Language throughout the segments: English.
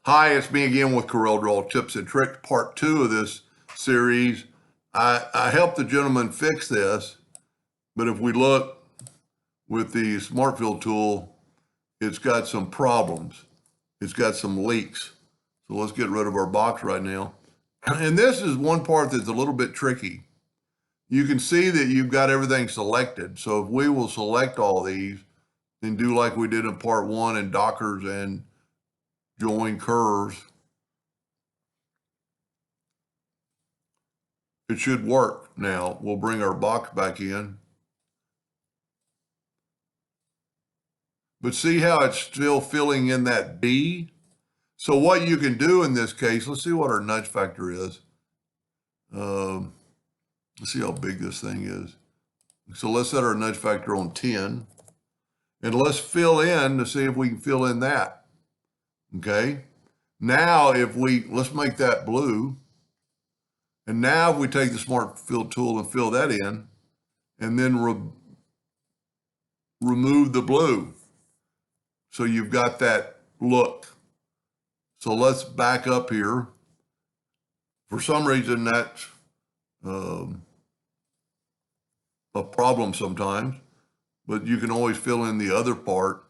Hi, it's me again with CorelDraw Tips and Tricks, part 2 of this series. I helped the gentleman fix this, but if we look with the Smart Fill tool, it's got some problems. It's got some leaks. So let's get rid of our box right now. And this is one part that's a little bit tricky. You can see that you've got everything selected. So if we will select all these and do like we did in part 1 in Dockers and join curves, it should work now. We'll bring our box back in. But see how it's still filling in that B? So what you can do in this case, let's see what our nudge factor is. Let's see how big this thing is. So let's set our nudge factor on 10. And let's fill in to see if we can fill in that. Okay? Now let's make that blue. And now if we take the Smart Fill tool and fill that in, and then remove the blue. So you've got that look. So let's back up here. For some reason, that's a problem sometimes, but you can always fill in the other part.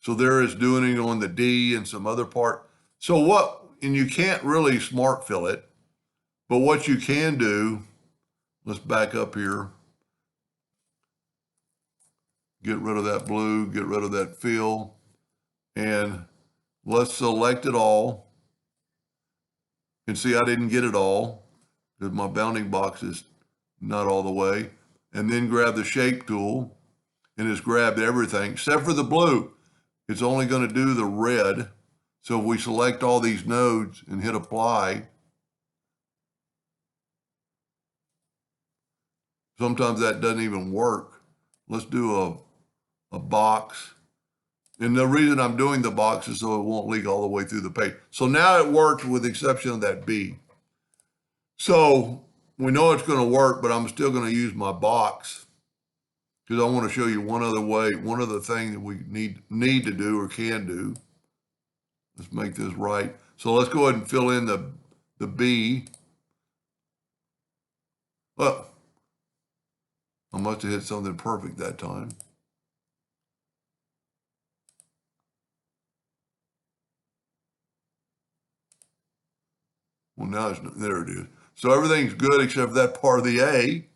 So there is doing it on the D and some other part. And you can't really smart fill it, but what you can do, let's back up here. Get rid of that blue, get rid of that fill, and let's select it all. And see, I didn't get it all because my bounding box is not all the way. And then grab the shape tool, and it's grabbed everything except for the blue. It's only going to do the red. So if we select all these nodes and hit apply, sometimes that doesn't even work. Let's do a box. And the reason I'm doing the box is so it won't leak all the way through the page. So now it worked with the exception of that B. So we know it's going to work, but I'm still going to use my box because I want to show you one other thing that we need to do or can do. Let's make this right. So let's go ahead and fill in the B. Oh, I must have hit something perfect that time. Well, now there it is. So everything's good except for that part of the A.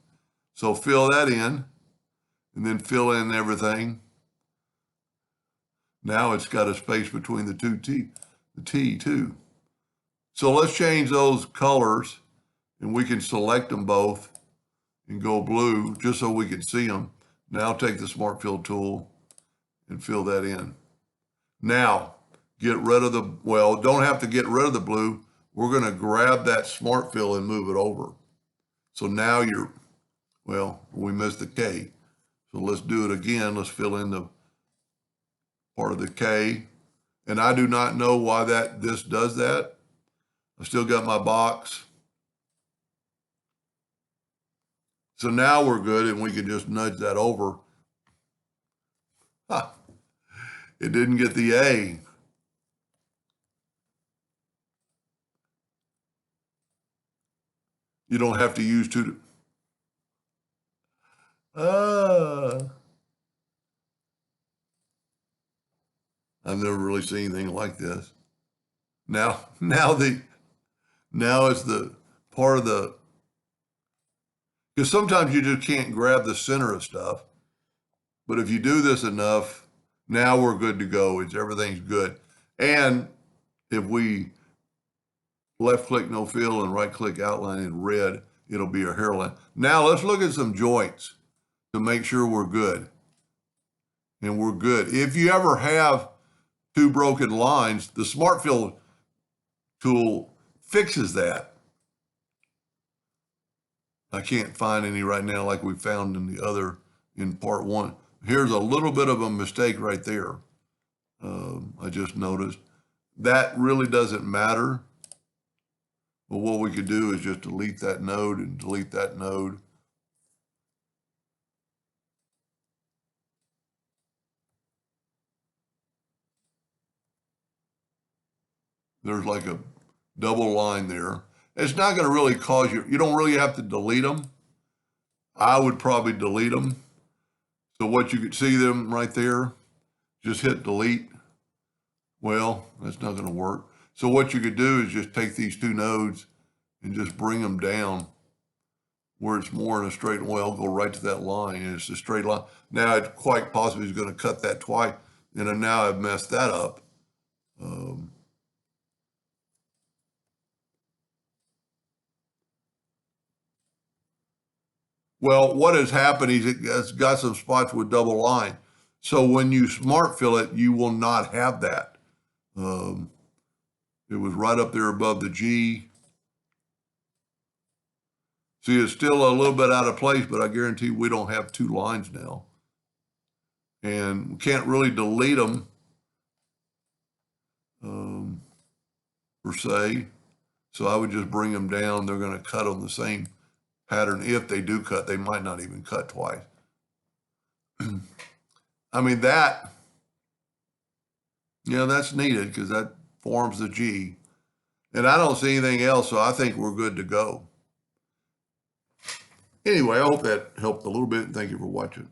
So fill that in and then fill in everything. Now it's got a space between the T too. So let's change those colors and we can select them both and go blue just so we can see them. Now take the Smart Fill tool and fill that in. Now get rid of don't have to get rid of the blue. We're going to grab that Smart Fill and move it over. So now we missed the K. So let's do it again. Let's fill in the part of the K. And I do not know why this does that. I still got my box. So now we're good and we can just nudge that over. It didn't get the A. You don't have to use two. I've never really seen anything like this. Now it's the part of because sometimes you just can't grab the center of stuff. But if you do this enough, now we're good to go. Everything's good. And if we left click no fill and right click outline in red, it'll be a hairline. Now let's look at some joints to make sure we're good. And we're good. If you ever have two broken lines, the Smart Fill tool fixes that. I can't find any right now like we found in part 1. Here's a little bit of a mistake right there. I just noticed. That really doesn't matter. But what we could do is just delete that node and delete that node. There's like a double line there. It's not going to really cause you don't really have to delete them. I would probably delete them. So what you could see them right there, just hit delete. Well, that's not going to work. So what you could do is just take these two nodes and just bring them down where it's more in a straight, well, go right to that line, and it's a straight line. Now it quite possibly is going to cut that twice, and now I've messed that up. Well, what has happened is it's got some spots with double line. So when you smart fill it, you will not have that. It was right up there above the G. See, it's still a little bit out of place, but I guarantee we don't have two lines now. And we can't really delete them per se. So I would just bring them down. They're going to cut on the same pattern. If they do cut, they might not even cut twice. I mean, that, that's needed because that forms the G. And I don't see anything else, so I think we're good to go. Anyway, I hope that helped a little bit. Thank you for watching.